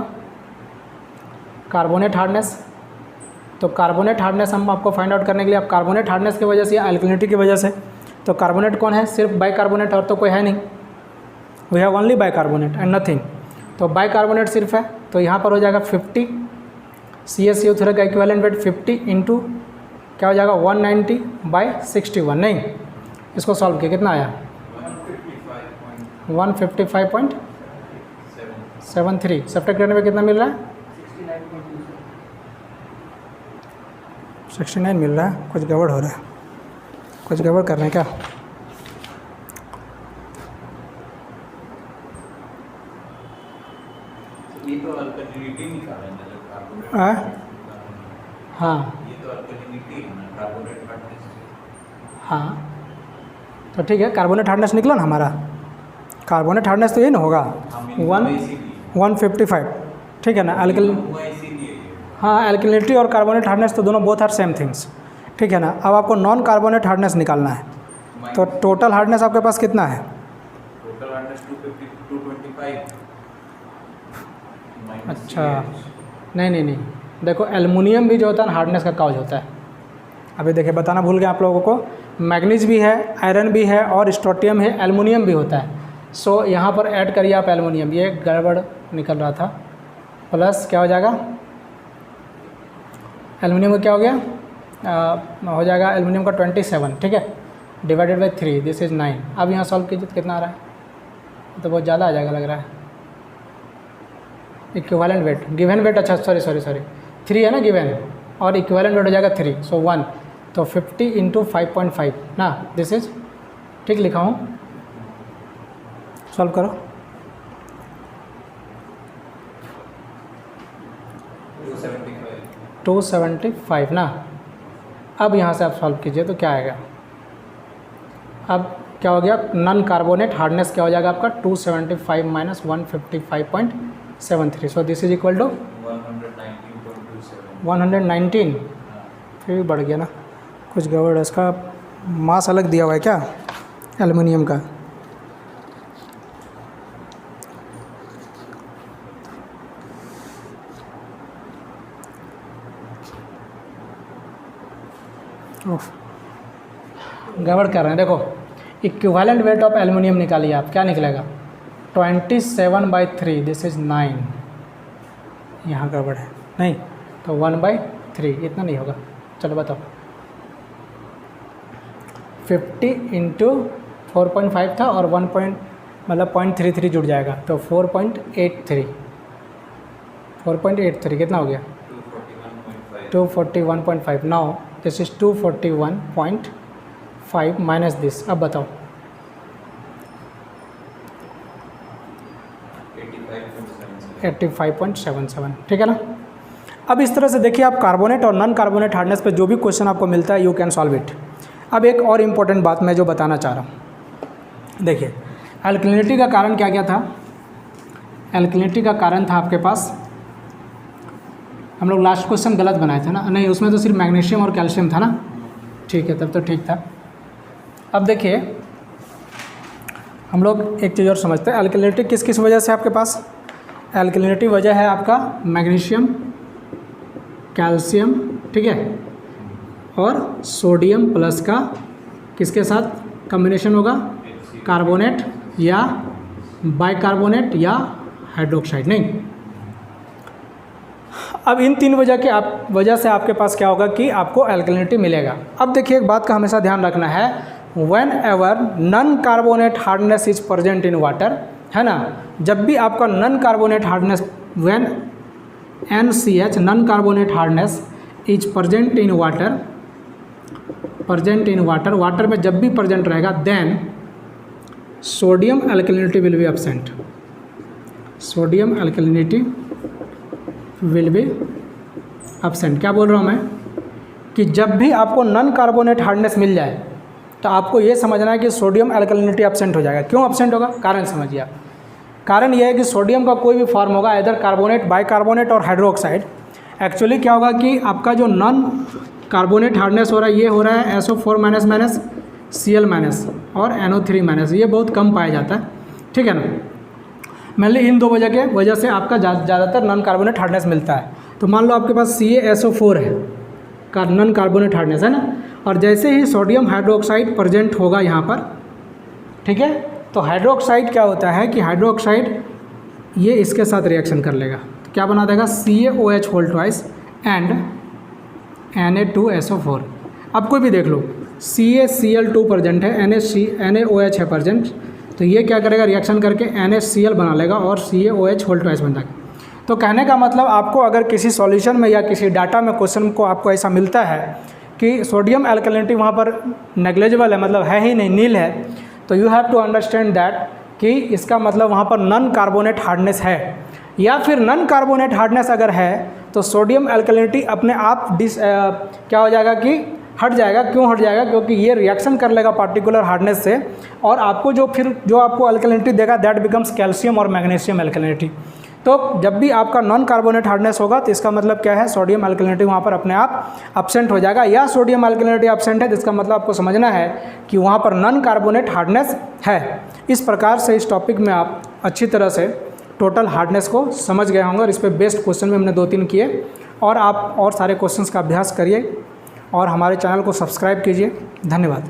कार्बोनेट हार्डनेस, तो कार्बोनेट हार्डनेस हम आपको फाइंड आउट करने के लिए, आप कार्बोनेट हार्डनेस की वजह से या अल्कलिनिटी की वजह से, तो कार्बोनेट कौन है, सिर्फ बाइकार्बोनेट, और तो कोई है नहीं, we have only bicarbonate and nothing. तो बाइकार्बोनेट सिर्फ है, तो यहाँ पर हो जाएगा 50 CaCO3 का इक्विवेलेंट वेट 50 इंटू क्या हो जाएगा 190/61, नहीं इसको सॉल्व किया कितना आया 155.73, सब्ट्रैक्ट करने में कितना मिल रहा है 69 मिल रहा है। कुछ गड़बड़ हो रहा है, कुछ गड़बड़ कर रहे हैं क्या। ये तो अल्कलिनिटी निकाला है ना जो कार्बोनेट, हाँ ये तो अल्कलिनिटी है ना कार्बोनेट हार्डनेस। हाँ, तो ठीक है, कार्बोनेट हार्डनेस निकला ना हमारा, कार्बोनेट हार्डनेस तो ये ना होगा 155, ठीक है ना। हाँ, एल्कलिनिटी और कार्बोनेट हार्डनेस तो दोनों बोथ आर सेम थिंग्स, ठीक है ना। अब आपको नॉन कार्बोनेट हार्डनेस निकालना है, तो टोटल हार्डनेस आपके पास कितना है, टोटल हार्डनेस 225। अच्छा नहीं, देखो एल्युमिनियम भी जो होता है ना हार्डनेस का काउज होता है। अभी देखिए बताना भूल गए आप लोगों को, मैग्नीज भी है, आयरन भी है और स्ट्रोटियम है, एल्युमिनियम भी होता है। सो यहाँ पर ऐड करिए आप एल्युमिनियम, ये गड़बड़ निकल रहा था, प्लस क्या हो जाएगा एल्युमिनियम का क्या हो गया हो जाएगा एल्युमिनियम का 27, ठीक है, डिवाइडेड बाई 3, दिस इज़ 9। अब यहाँ सॉल्व कीजिए तो कितना आ रहा है, तो बहुत ज़्यादा आ जाएगा लग रहा है। इक्विवेलेंट वेट, गिवन वेट, अच्छा सॉरी 3 है ना गिवन, और इक्विवेलेंट वेट हो जाएगा 3, सो 1, तो 50 इंटू 5.5 ना, दिस इज ठीक लिखा हूँ, सॉल्व करो। 275 ना। अब यहाँ से आप सॉल्व कीजिए तो क्या आएगा, अब क्या हो गया नॉन कार्बोनेट हार्डनेस क्या हो जाएगा आपका 275 minus 155.73, so this is equal to 119, फिर भी बढ़ गया ना, कुछ गड़बड़ है, इसका मास अलग दिया हुआ है क्या एल्युमिनियम का। गड़बड़ कर रहे हैं, देखो इक्विवेलेंट वेट ऑफ एल्युमिनियम निकालिए आप, क्या निकलेगा 27/3, दिस इज़ 9, यहाँ गड़बड़ है नहीं, तो 1/3, इतना नहीं होगा, चलो बताओ 50 इंटू 4.5 था और 0.33 जुड़ जाएगा, तो 4.83 कितना हो गया 241.5। Now this is 241.5 minus this, अब बताओ 85.77, ठीक है ना। अब इस तरह से देखिए आप कार्बोनेट और नॉन कार्बोनेट हार्डनेस पे जो भी क्वेश्चन आपको मिलता है यू कैन सॉल्व इट। अब एक और इम्पोर्टेंट बात मैं जो बताना चाह रहा हूँ, देखिए अल्कलिनिटी का कारण क्या क्या था, अल्कलिनिटी का कारण था आपके पास, हम लोग लास्ट क्वेश्चन गलत बनाए थे ना, नहीं उसमें तो सिर्फ मैग्नीशियम और कैल्शियम था ना, ठीक है तब तो ठीक था। अब देखिए हम लोग एक चीज़ और समझते हैं, अल्कलिनिटी किस किस वजह से आपके पास, अल्कलिनिटी वजह है आपका मैग्नीशियम, कैल्शियम, ठीक है, और सोडियम प्लस का किसके साथ कॉम्बिनेशन होगा, कार्बोनेट या बाइकार्बोनेट या हाइड्रोक्साइड, नहीं। अब इन तीन वजह से आपके पास क्या होगा कि आपको अल्कलिनिटी मिलेगा। अब देखिए एक बात का हमेशा ध्यान रखना है, whenever non carbonate hardness is present in water, है ना, जब भी आपका non carbonate hardness, when NCH non carbonate hardness is present in water, water में जब भी प्रेजेंट रहेगा, then sodium alkalinity will be absent, sodium alkalinity will be absent. क्या बोल रहा हूँ मैं कि जब भी आपको नॉन कार्बोनेट हार्डनेस मिल जाए तो आपको ये समझना है कि सोडियम अल्कलिनिटी एब्सेंट हो जाएगा। क्यों एब्सेंट होगा, कारण समझिए आप। कारण यह है कि सोडियम का कोई भी फॉर्म होगा, इधर कार्बोनेट, बाइकार्बोनेट और हाइड्रोक्साइड। एक्चुअली क्या होगा कि आपका जो नॉन कार्बोनेट हार्डनेस हो रहा है ये हो रहा है SO4 माइनस माइनस Cl- और NO3-, ये बहुत कम पाया जाता है, ठीक है ना। मेनली इन दो वजह से आपका ज़्यादातर नॉन कार्बोनेट हार्डनेस मिलता है। तो मान लो आपके पास CaSO4 है, नॉन कार्बोनेट हार्डनेस है ना, और जैसे ही सोडियम हाइड्रोक्साइड प्रेजेंट होगा यहाँ पर, ठीक है, तो हाइड्रोक्साइड क्या होता है कि हाइड्रोक्साइड ये इसके साथ रिएक्शन कर लेगा, तो क्या बना देगा CaOH whole twice and Na2SO4। अब कोई भी देख लो, CaCl2 प्रेजेंट है, NaOH है प्रेजेंट, तो ये क्या करेगा, रिएक्शन करके NaCl बना लेगा और CaOH होल ट्वाइस बन जाएगा। तो कहने का मतलब आपको अगर किसी सॉल्यूशन में या किसी डाटा में क्वेश्चन को आपको ऐसा मिलता है कि सोडियम अल्कलिनिटी वहाँ पर नेग्लिजिबल है, मतलब है ही नहीं, नील है, तो you have to understand that कि इसका मतलब वहाँ पर नॉन कार्बोनेट हार्डनेस है। या फिर नॉन कार्बोनेट हार्डनेस अगर है तो सोडियम अल्कलिनिटी अपने आप क्या हो जाएगा कि हट जाएगा। क्यों हट जाएगा, क्योंकि ये रिएक्शन कर लेगा पार्टिकुलर हार्डनेस से, और आपको जो आपको अल्कलिनिटी देगा दैट बिकम्स कैल्शियम और मैग्नीशियम अल्कलिनिटी। तो जब भी आपका नॉन कार्बोनेट हार्डनेस होगा तो इसका मतलब क्या है, सोडियम अल्कलिनिटी वहाँ पर अपने आप एब्सेंट हो जाएगा। या सोडियम अल्कलिनिटी एब्सेंट है तो इसका मतलब आपको समझना है कि वहाँ पर नॉन कार्बोनेट हार्डनेस है। इस प्रकार से इस टॉपिक में आप अच्छी तरह से टोटल हार्डनेस को समझ गए होंगे और इस पर बेस्ड क्वेश्चन भी हमने 2-3 किए, और आप और सारे क्वेश्चंस का अभ्यास करिए और हमारे चैनल को सब्सक्राइब कीजिए। धन्यवाद।